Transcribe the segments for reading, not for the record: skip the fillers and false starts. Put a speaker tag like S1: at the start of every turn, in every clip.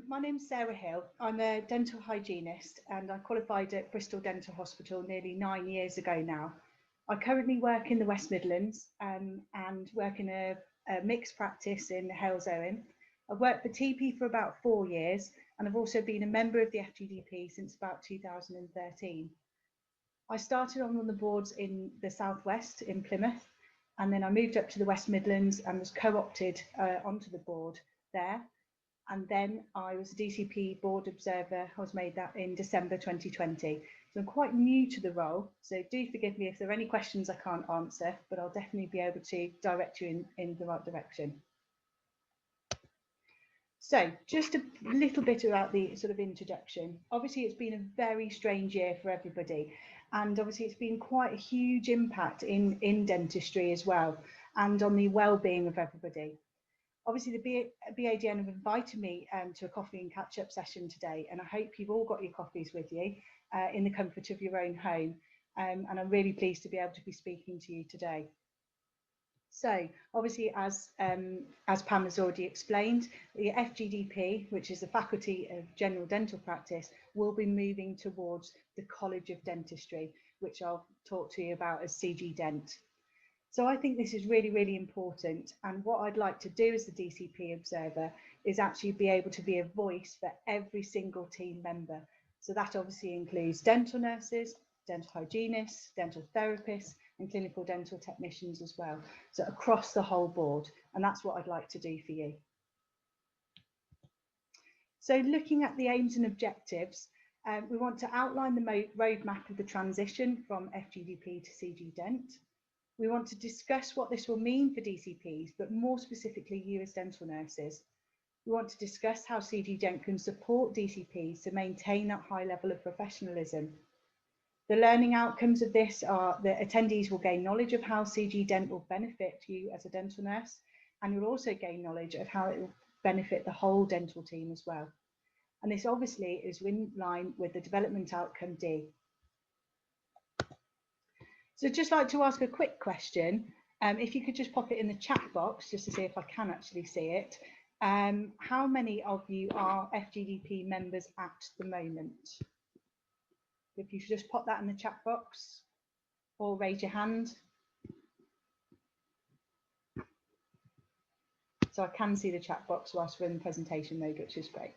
S1: My name's Sarah Hill. I'm a dental hygienist and I qualified at Bristol Dental Hospital nearly 9 years ago now. I currently work in the West Midlands and work in a mixed practice in Halesowen. I've worked for TP for about 4 years and I've also been a member of the FGDP since about 2013. I started on the boards in the Southwest in Plymouth, and then I moved up to the West Midlands and was co-opted onto the board there. And then I was a DCP board observer. I was made that in December 2020. So I'm quite new to the role. So do forgive me if there are any questions I can't answer, but I'll definitely be able to direct you in the right direction. So just a little bit about the sort of introduction. Obviously, it's been a very strange year for everybody. And obviously, it's been quite a huge impact in dentistry as well, and on the well-being of everybody. Obviously, the BADN have invited me to a coffee and catch-up session today, and I hope you've all got your coffees with you in the comfort of your own home. And I'm really pleased to be able to be speaking to you today. So, obviously, as Pam has already explained, the FGDP, which is the Faculty of General Dental Practice, will be moving towards the College of Dentistry, which I'll talk to you about as CG Dent. So I think this is really, really important. And what I'd like to do as the DCP observer is actually be able to be a voice for every single team member. So that obviously includes dental nurses, dental hygienists, dental therapists, and clinical dental technicians as well. So across the whole board. And that's what I'd like to do for you. So looking at the aims and objectives, we want to outline the roadmap of the transition from FGDP to CG Dent. We want to discuss what this will mean for DCPs, but more specifically you as dental nurses. We want to discuss how CG Dent can support DCPs to maintain that high level of professionalism. The learning outcomes of this are that attendees will gain knowledge of how CG Dent will benefit you as a dental nurse, and you'll also gain knowledge of how it will benefit the whole dental team as well. And this obviously is in line with the development outcome D. So I'd just like to ask a quick question. If you could just pop it in the chat box, just to see if I can actually see it. How many of you are FGDP members at the moment? If you should just pop that in the chat box or raise your hand. So I can see the chat box whilst we're in the presentation mode, which is great.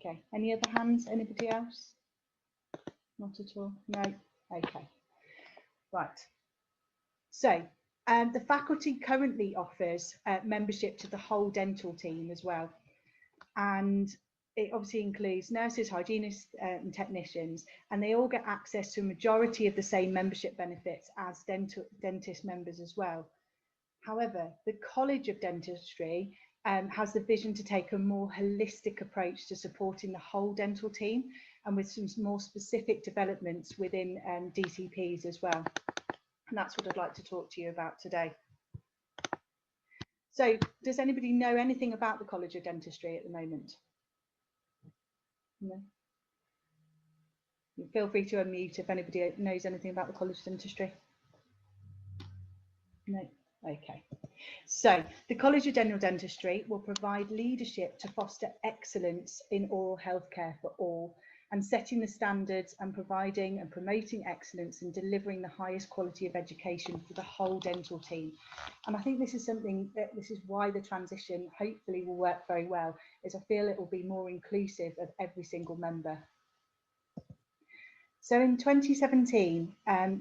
S1: Okay, any other hands? Anybody else? Not at all? No? Okay. Right. So the faculty currently offers membership to the whole dental team as well. And it obviously includes nurses, hygienists and technicians, and they all get access to a majority of the same membership benefits as dentist members as well. However, the College of Dentistry has the vision to take a more holistic approach to supporting the whole dental team, and with some more specific developments within DCPs as well. And that's what I'd like to talk to you about today. So does anybody know anything about the College of Dentistry at the moment? No? Feel free to unmute if anybody knows anything about the College of Dentistry. No? Okay. So the College of General Dentistry will provide leadership to foster excellence in oral health care for all, and setting the standards and providing and promoting excellence and delivering the highest quality of education for the whole dental team. And I think this is something that this is why the transition hopefully will work very well, is I feel it will be more inclusive of every single member. So in 2017,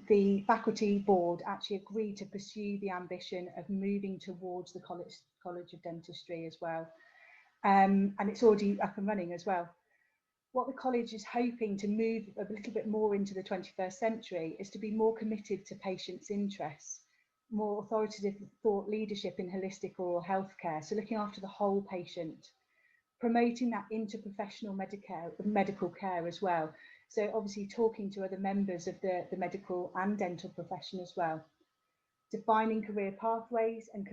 S1: the faculty board actually agreed to pursue the ambition of moving towards the College of Dentistry as well. And it's already up and running as well. What the college is hoping to move a little bit more into the 21st century is to be more committed to patients' interests, more authoritative thought leadership in holistic oral health care, so looking after the whole patient, promoting that interprofessional medical care as well. So obviously talking to other members of the medical and dental profession as well. Defining career pathways and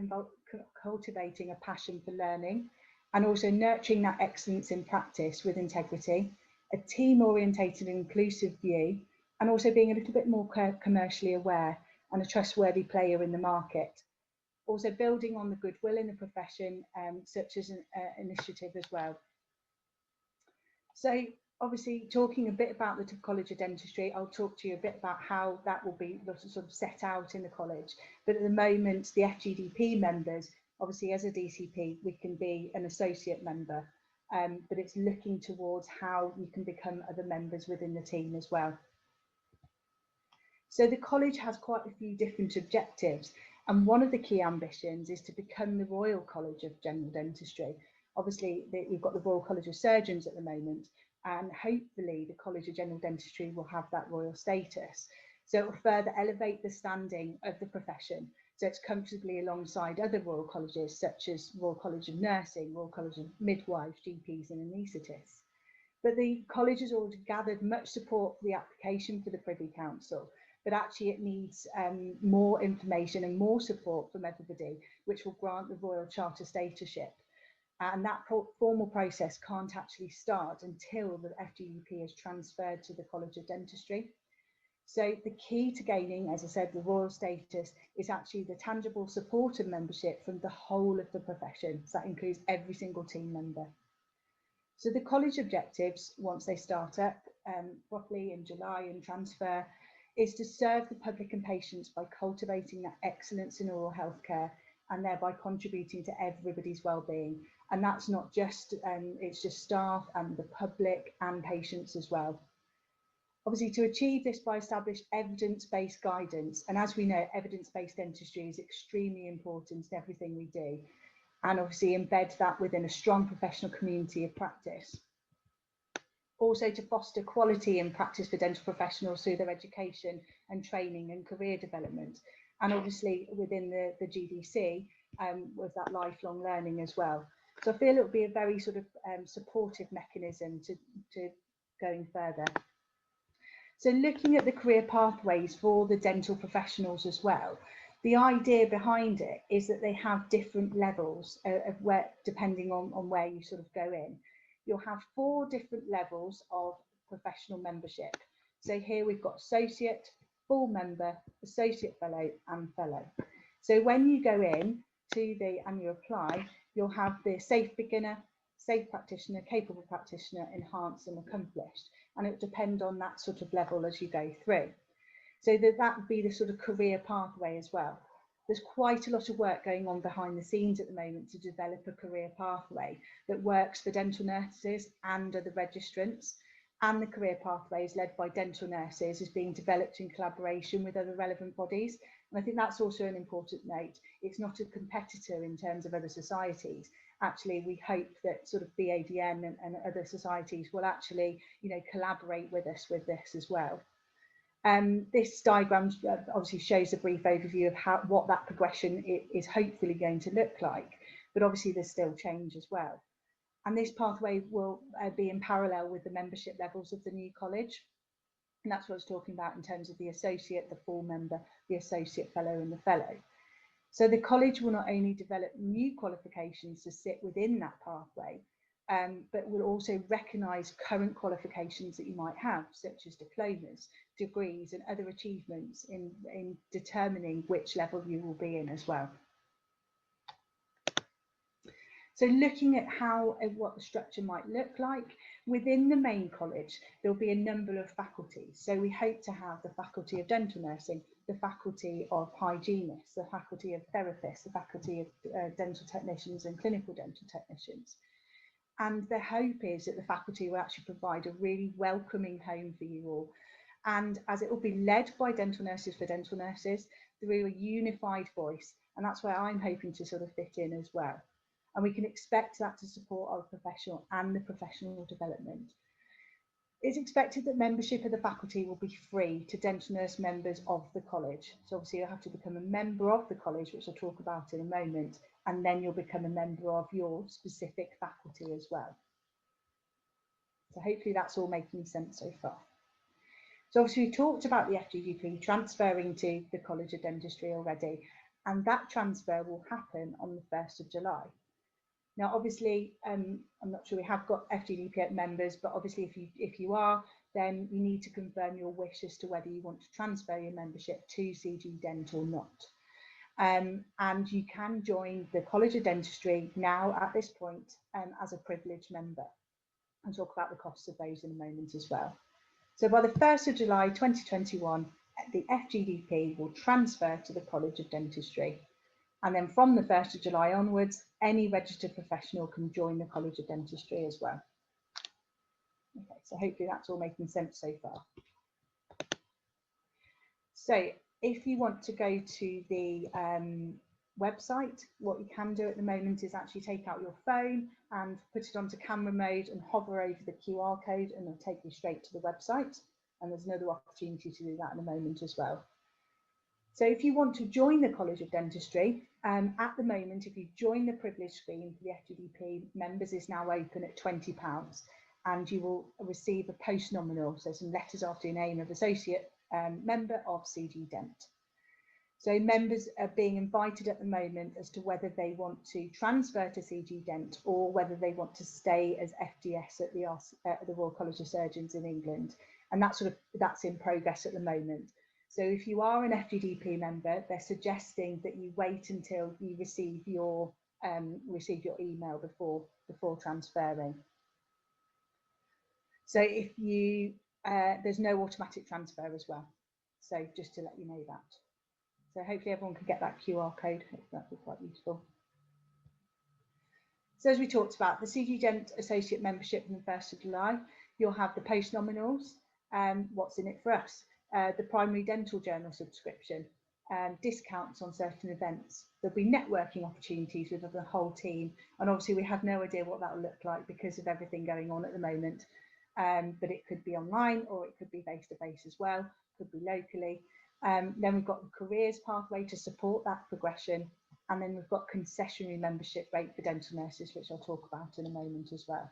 S1: cultivating a passion for learning, and also nurturing that excellence in practice with integrity, a team-orientated and inclusive view, and also being a little bit more commercially aware and a trustworthy player in the market. Also building on the goodwill in the profession, such as an initiative as well. So obviously talking a bit about the College of Dentistry, I'll talk to you a bit about how that will be sort of set out in the college. But at the moment, the FGDP members, obviously as a DCP, we can be an associate member, but it's looking towards how you can become other members within the team as well. So the college has quite a few different objectives, and one of the key ambitions is to become the Royal College of General Dentistry. Obviously, you've got the Royal College of Surgeons at the moment, and hopefully the College of General Dentistry will have that royal status. So it will further elevate the standing of the profession, so it's comfortably alongside other royal colleges such as Royal College of Nursing, Royal College of Midwives, GPs and anaesthetists. But the college has already gathered much support for the application for the Privy Council, but actually it needs more information and more support from everybody, which will grant the Royal Charter statusship. And that formal process can't actually start until the FGDP is transferred to the College of Dentistry. So the key to gaining, as I said, the royal status is actually the tangible support and membership from the whole of the profession. So that includes every single team member. So the college objectives, once they start up properly in July and transfer, is to serve the public and patients by cultivating that excellence in oral healthcare and thereby contributing to everybody's well-being. And that's not just, it's just staff and the public and patients as well. Obviously, to achieve this by established evidence-based guidance, and as we know, evidence-based dentistry is extremely important in everything we do, and obviously embed that within a strong professional community of practice. Also to foster quality in practice for dental professionals through their education and training and career development. And obviously within the GDC with that lifelong learning as well. So I feel it would be a very sort of supportive mechanism to going further. So looking at the career pathways for the dental professionals as well, the idea behind it is that they have different levels of where, depending on where you sort of go in. You'll have 4 different levels of professional membership. So here we've got associate, full member, associate fellow and fellow. So when you go in and you apply, you'll have the safe beginner, safe practitioner, capable practitioner, enhanced and accomplished. And it will depend on that sort of level as you go through. So that would be the sort of career pathway as well. There's quite a lot of work going on behind the scenes at the moment to develop a career pathway that works for dental nurses and other registrants. And the career pathways led by dental nurses is being developed in collaboration with other relevant bodies. And I think that's also an important note. It's not a competitor in terms of other societies. Actually, we hope that sort of BADN and other societies will actually, collaborate with us with this as well. This diagram obviously shows a brief overview of what that progression is hopefully going to look like, but obviously there's still change as well. And this pathway will be in parallel with the membership levels of the new college. And that's what I was talking about in terms of the associate, the full member, the associate fellow and the fellow. So the college will not only develop new qualifications to sit within that pathway, but will also recognise current qualifications that you might have, such as diplomas, degrees and other achievements in determining which level you will be in as well. So looking at what the structure might look like, within the main college, there'll be a number of faculties. So we hope to have the Faculty of Dental Nursing, the Faculty of Hygienists, the Faculty of Therapists, the Faculty of Dental Technicians and Clinical Dental Technicians. And the hope is that the faculty will actually provide a really welcoming home for you all. And as it will be led by dental nurses for dental nurses through a unified voice. And that's where I'm hoping to sort of fit in as well. And we can expect that to support our professional and the professional development. It's expected that membership of the faculty will be free to dental nurse members of the college. So obviously you'll have to become a member of the college, which I'll talk about in a moment, and then you'll become a member of your specific faculty as well. So hopefully that's all making sense so far. So obviously we talked about the FGDP transferring to the College of Dentistry already, and that transfer will happen on the 1st of July. Now, obviously, I'm not sure we have got FGDP members, but obviously if you are, then you need to confirm your wish as to whether you want to transfer your membership to CG Dent or not. And you can join the College of Dentistry now at this point as a privileged member. I'll talk about the costs of those in a moment as well. So by the 1st of July 2021, the FGDP will transfer to the College of Dentistry. And then from the 1st of July onwards, any registered professional can join the College of Dentistry as well. Okay, so hopefully that's all making sense so far. So if you want to go to the website, what you can do at the moment is actually take out your phone and put it onto camera mode and hover over the QR code, and it'll take you straight to the website. And there's another opportunity to do that in a moment as well. So if you want to join the College of Dentistry, at the moment, if you join the privilege scheme for the FGDP, members is now open at £20, and you will receive a post-nominal, so some letters after your name of associate member of CG Dent. So members are being invited at the moment as to whether they want to transfer to CG Dent or whether they want to stay as FDS at the Royal College of Surgeons in England, and that's in progress at the moment. So if you are an FGDP member, they're suggesting that you wait until you receive your email before transferring. So if you there's no automatic transfer as well. So just to let you know that. So hopefully everyone can get that QR code. That would be quite useful. So as we talked about, the CG Dent Associate membership from the 1st of July, you'll have the post-nominals. What's in it for us? The primary dental journal subscription, discounts on certain events. There'll be networking opportunities with the whole team. And obviously we have no idea what that will look like because of everything going on at the moment. But it could be online or it could be face-to-face as well, could be locally. Then we've got the careers pathway to support that progression. And then we've got concessionary membership rate for dental nurses, which I'll talk about in a moment as well.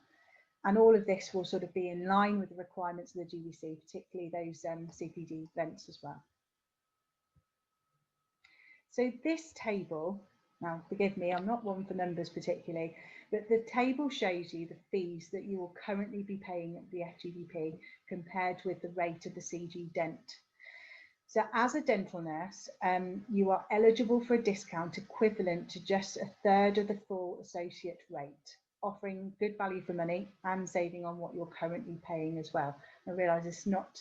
S1: And all of this will sort of be in line with the requirements of the GDC, particularly those CPD events as well. So this table, now forgive me, I'm not one for numbers particularly, but the table shows you the fees that you will currently be paying at the FGDP compared with the rate of the CG Dent. So as a dental nurse, you are eligible for a discount equivalent to just a third of the full associate rate, offering good value for money and saving on what you're currently paying as well. I realise it's not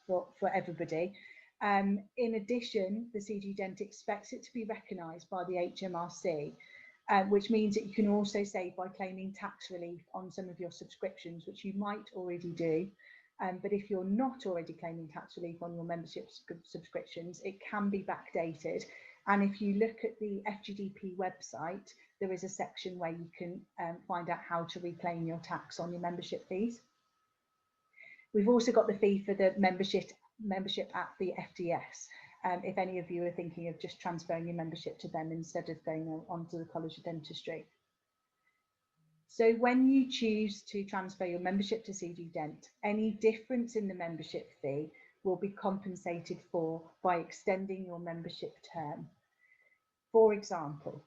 S1: for everybody. In addition, the CG Dent expects it to be recognised by the HMRC, which means that you can also save by claiming tax relief on some of your subscriptions, which you might already do. But if you're not already claiming tax relief on your membership subscriptions, it can be backdated. And if you look at the FGDP website, there is a section where you can find out how to reclaim your tax on your membership fees. We've also got the fee for the membership at the FDS. If any of you are thinking of just transferring your membership to them instead of going on to the College of Dentistry. So when you choose to transfer your membership to CG Dent, any difference in the membership fee will be compensated for by extending your membership term. For example,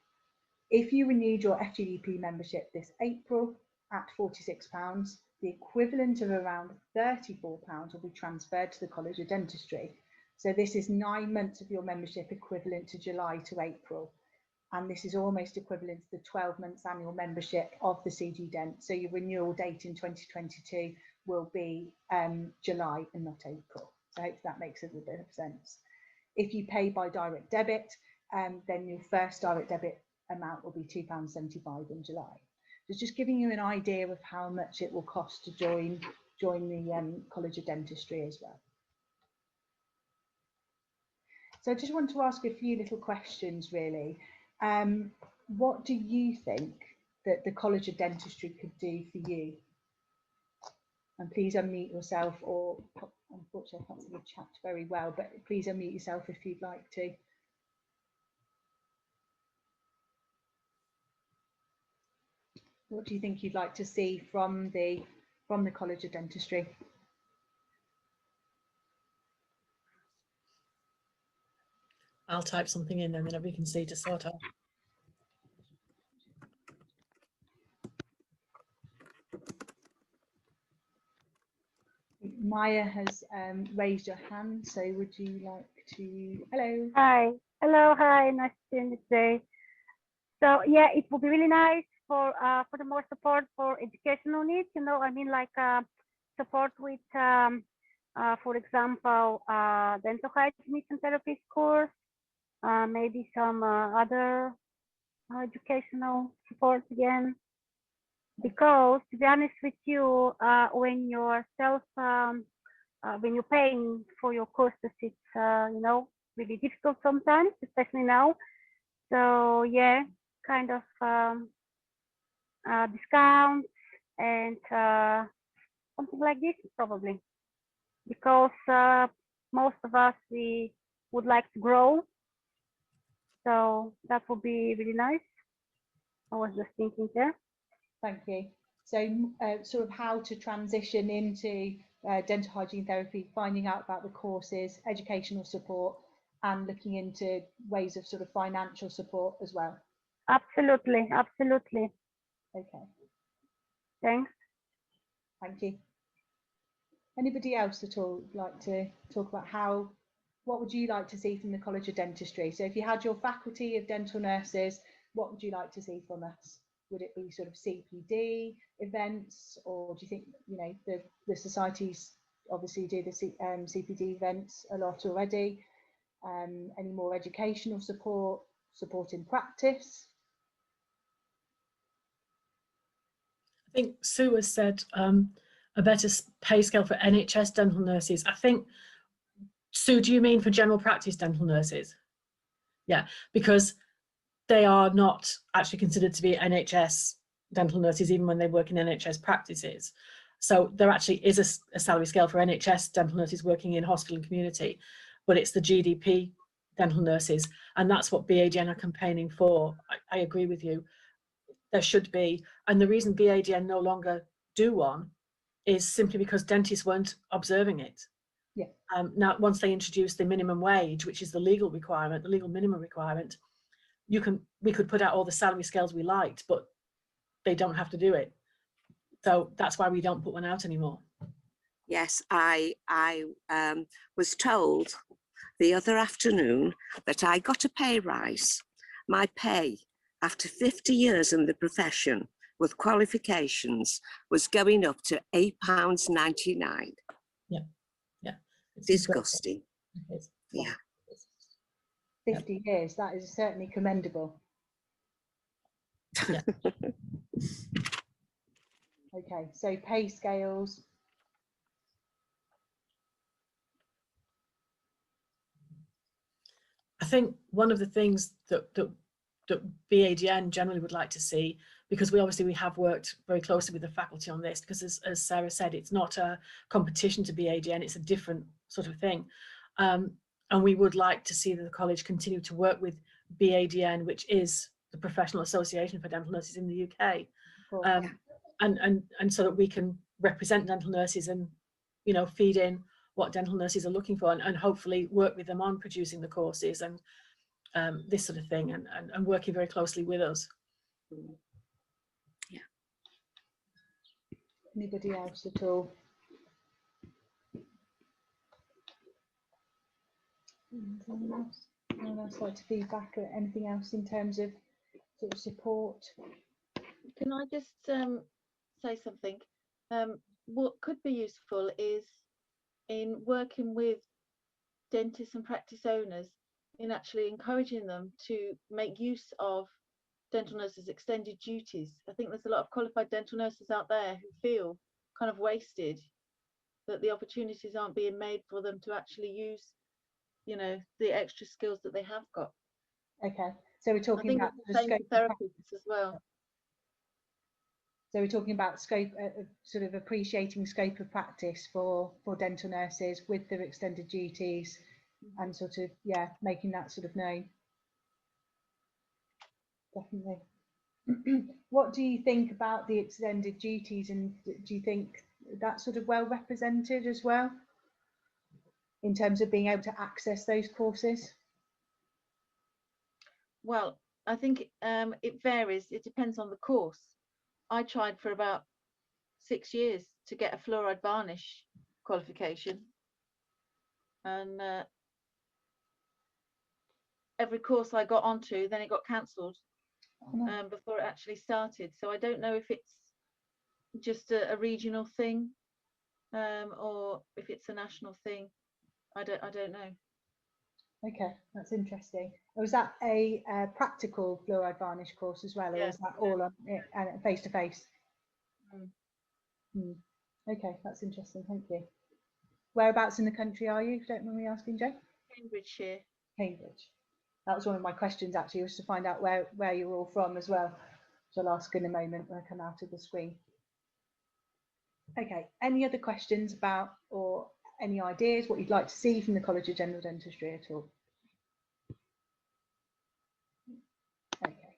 S1: if you renewed your FGDP membership this April at £46, the equivalent of around £34 will be transferred to the College of Dentistry. So this is 9 months of your membership equivalent to July to April. And this is almost equivalent to the 12 months annual membership of the CG Dent. So your renewal date in 2022 will be July and not April. So I hope that makes a little bit of sense. If you pay by direct debit, then your first direct debit amount will be £2.75 in July. So just giving you an idea of how much it will cost to join the College of Dentistry as well. So I just want to ask a few little questions really. What do you think that the College of Dentistry could do for you? And please unmute yourself, or unfortunately I can't see the chat very well, but please unmute yourself if you'd like to. What do you think you'd like to see from the College of Dentistry?
S2: I'll type something in and then we can see to sort out.
S1: Maya has raised her hand, so would you like to? Hello.
S2: Hi. Hello. Hi. Nice to see you today. So yeah, it would be really nice for the more support for educational needs. You know, I mean, like support with, for example, dental hygienist and therapist course, maybe some other educational support again. Because to be honest with you, when you're when you're paying for your courses, it's you know, really difficult sometimes, especially now. So yeah, kind of discounts and something like this probably, because most of us, we would like to grow, so that would be really nice. I was just thinking there.
S1: Thank you. So sort of how to transition into dental hygiene therapy, finding out about the courses, educational support, and looking into ways of sort of financial support as well.
S2: Absolutely, absolutely.
S1: Okay,
S2: Thanks.
S1: thank you. Anybody else at all like to talk about what would you like to see from the College of Dentistry? So if you had your faculty of dental nurses, what would you like to see from us? Would it be sort of CPD events, or do you think, you know, the societies obviously do the CPD events a lot already? Any more educational support in practice?
S3: I think Sue has said a better pay scale for NHS dental nurses. I think, Sue, do you mean for general practice dental nurses? Yeah, because they are not actually considered to be NHS dental nurses, even when they work in NHS practices. So there actually is a salary scale for NHS dental nurses working in hospital and community, but it's the GDP dental nurses, and that's what BADN are campaigning for. I agree with you. There should be, and the reason BADN no longer do one is simply because dentists weren't observing it.
S1: Yeah.
S3: Now, once they introduce the minimum wage, which is the legal requirement, the legal minimum requirement, we could put out all the salary scales we liked, but they don't have to do it. So that's why we don't put one out anymore.
S4: Yes, I was told the other afternoon that I got a pay rise. My pay after 50 years in the profession with qualifications was going up to £8.99.
S3: Yeah, yeah. It's
S4: disgusting.
S3: It's,
S4: yeah.
S1: 50 years, that is certainly commendable.
S3: Yeah.
S1: Okay, so pay scales.
S3: I think one of the things that BADN generally would like to see, because we have worked very closely with the faculty on this, because as Sarah said, it's not a competition to BADN, it's a different sort of thing. And we would like to see that the college continue to work with BADN, which is the Professional Association for Dental Nurses in the UK. And so that we can represent dental nurses and, you know, feed in what dental nurses are looking for, and hopefully work with them on producing the courses and this sort of thing, and working very closely with us.
S4: Yeah.
S1: Anybody else at all? Anyone else like to feedback or anything else in terms of sort of support?
S5: Can I just say something? What could be useful is in working with dentists and practice owners, in actually encouraging them to make use of dental nurses' extended duties. I think there's a lot of qualified dental nurses out there who feel kind of wasted, that the opportunities aren't being made for them to actually use, you know, the extra skills that they have got.
S1: Okay, so we're talking about
S5: the same for therapists as well.
S1: So we're talking about scope, sort of appreciating scope of practice for dental nurses with their extended duties, and sort of, yeah, making that sort of known. Definitely. What do you think about the extended duties, and do you think that's sort of well represented as well in terms of being able to access those courses?
S5: Well, I think it varies. It depends on the course. I tried for about 6 years to get a fluoride varnish qualification, and every course I got onto, then it got cancelled before it actually started. So I don't know if it's just a regional thing, or if it's a national thing. I don't know.
S1: Okay, that's interesting. Was that a practical fluoride varnish course as well, or was that all on face to face? Okay, that's interesting. Thank you. Whereabouts in the country are you? If you don't mind me asking, Jo?
S5: Cambridgeshire.
S1: Cambridge. That was one of my questions actually, was to find out where you're all from as well. So I'll ask in a moment when I come out of the screen. Okay, any other questions about or any ideas what you'd like to see from the College of General Dentistry at all? Okay,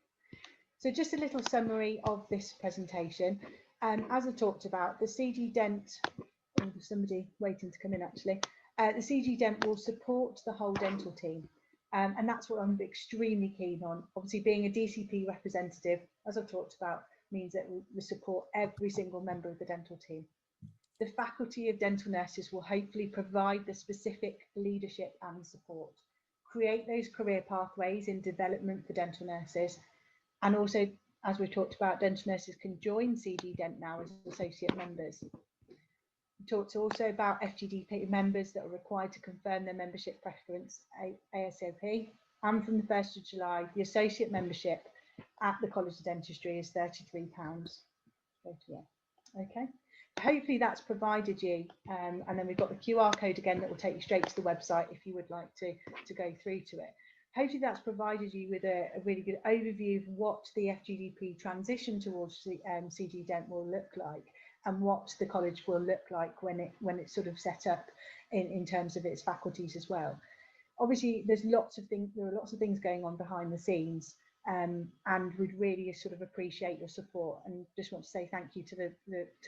S1: so just a little summary of this presentation. As I talked about, the CG Dent, oh, there's somebody waiting to come in actually, the CG Dent will support the whole dental team. And that's what I'm extremely keen on. Obviously, being a DCP representative, as I've talked about, means that we support every single member of the dental team. The faculty of dental nurses will hopefully provide the specific leadership and support, create those career pathways in development for dental nurses, and also, as we've talked about, dental nurses can join CG Dent now as associate members. We talked also about FGDP members that are required to confirm their membership preference ASAP, and from the 1st of July, the associate membership at the College of Dentistry is £33. Okay. Hopefully that's provided you, and then we've got the QR code again that will take you straight to the website if you would like to go through to it. Hopefully that's provided you with a really good overview of what the FGDP transition towards the CG Dent will look like, and what the college will look like when it's sort of set up in terms of its faculties as well. Obviously, there are lots of things going on behind the scenes. And we'd really sort of appreciate your support, and just want to say thank you to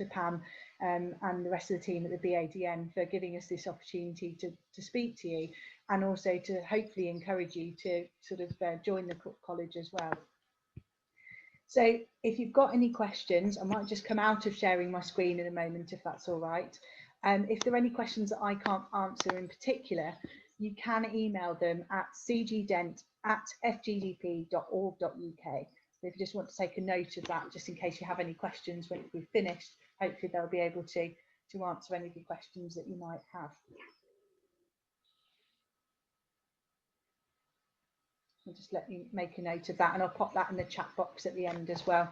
S1: Pam and the rest of the team at the BADN for giving us this opportunity to speak to you, and also to hopefully encourage you to sort of join the college as well. So if you've got any questions, I might just come out of sharing my screen in a moment if that's all right. If there are any questions that I can't answer in particular, you can email them at cgdent@fgdp.org.uk. So if you just want to take a note of that, just in case you have any questions when we've finished, hopefully they'll be able to answer any of the questions that you might have. So just let me make a note of that, and I'll pop that in the chat box at the end as well,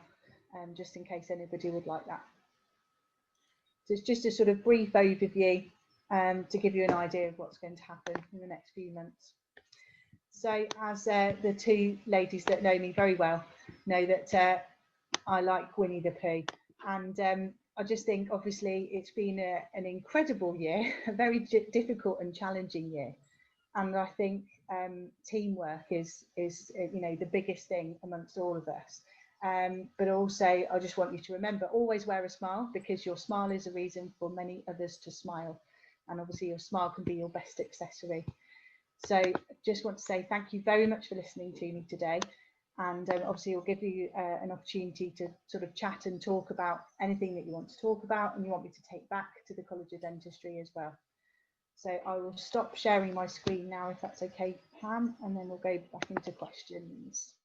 S1: just in case anybody would like that. So it's just a sort of brief overview to give you an idea of what's going to happen in the next few months. So as the two ladies that know me very well know that I like Winnie the Pooh, and I just think obviously it's been an incredible year, a very difficult and challenging year, and I think teamwork is you know, the biggest thing amongst all of us. But also I just want you to remember, always wear a smile, because your smile is a reason for many others to smile, and obviously your smile can be your best accessory. So just want to say thank you very much for listening to me today, and obviously it'll give you an opportunity to sort of chat and talk about anything that you want to talk about and you want me to take back to the College of Dentistry as well. So I will stop sharing my screen now if that's okay, Pam, and then we'll go back into questions.